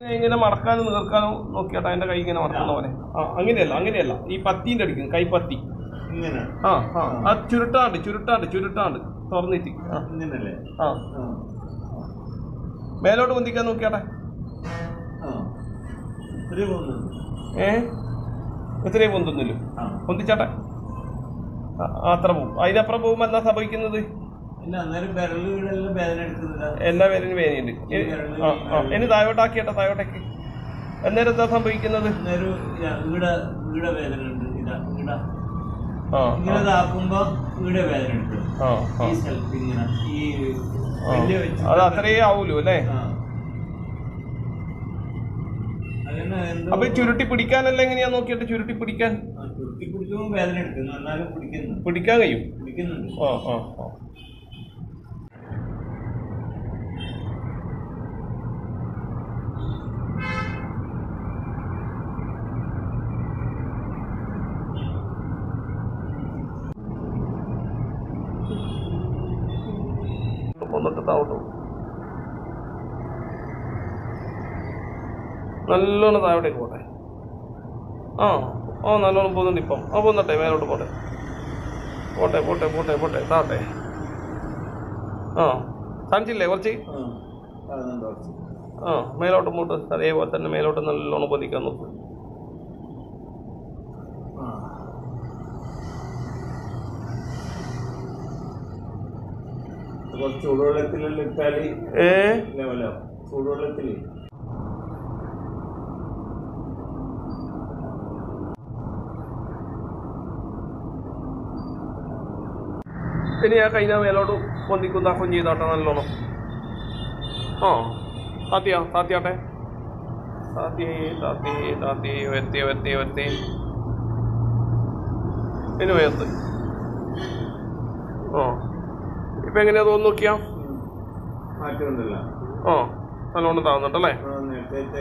ഇങ്ങനെ മടക്കാനും നീർക്കാനും നോക്കിയാട്ടെ അതിന്റെ കൈ ഇങ്ങനെ മടക്കുന്ന പോലെ. അങ്ങനെയല്ല ഈ പത്തിന്റെ അടിക്കുന്നു, കൈപ്പത്തി. ആ ചുരുട്ടാണ്ട് തുറന്നിട്ട് മേലോട്ട് പൊന്തിക്കാൻ നോക്കിയാട്ടെ. ഇത്രയും പൊന്തുന്നില്ല, പൊന്തിച്ചാട്ടെ. അത്ര പോവും. അതിനപ്പുറം പോകുമ്പോ എന്താ സംഭവിക്കുന്നത്? എല്ലാ വിരലിനും വേദനയുണ്ട്. ഇനി താഴോട്ടാക്കിയാട്ടെ, താഴോട്ടേക്ക്. അന്നേരം എന്താ സംഭവിക്കുന്നത്? അത് അത്രേ ആവൂലോ അല്ലേ? അപ്പൊ ചുരുട്ടി പിടിക്കാനല്ല എങ്ങനെയാ നോക്കിയിട്ട്? ചുരുട്ടി പിടിക്കാൻ പിടിക്കാൻ കഴിയും. ഒന്നിട്ട് താവട്ടോ, നല്ലോണം താഴോട്ടേക്ക് പോട്ടെ. നല്ലോണം പോകുന്നുണ്ട് ഇപ്പം. പോന്നട്ടെ, മേലോട്ട് പോട്ടെ. താട്ടെ. കാണിച്ചില്ലേ കുറച്ച്? മേലോട്ട് മൂട്ട് അതേപോലെ തന്നെ മേലോട്ട് നല്ലോണം പൊതിക്കാൻ നോക്കും. ചൂടുവെള്ളത്തിലെല്ലാം ഇട്ടാല് ചൂടുവെള്ളത്തില് ഇനി ആ കൈ മേലോട്ട് പൊന്തിക്കും ചെയ്താട്ടെ നല്ലോണം. താത്തിയാട്ടെ. താത്തി വെത്തി ഇനി വേർത്ത്. ഇപ്പൊ എങ്ങനെയാ തോന്നുന്നു നോക്കിയാ? മാറ്റമുണ്ടല്ലോ. നല്ലോണം താവുന്നുണ്ടല്ലേ? നേരത്തെ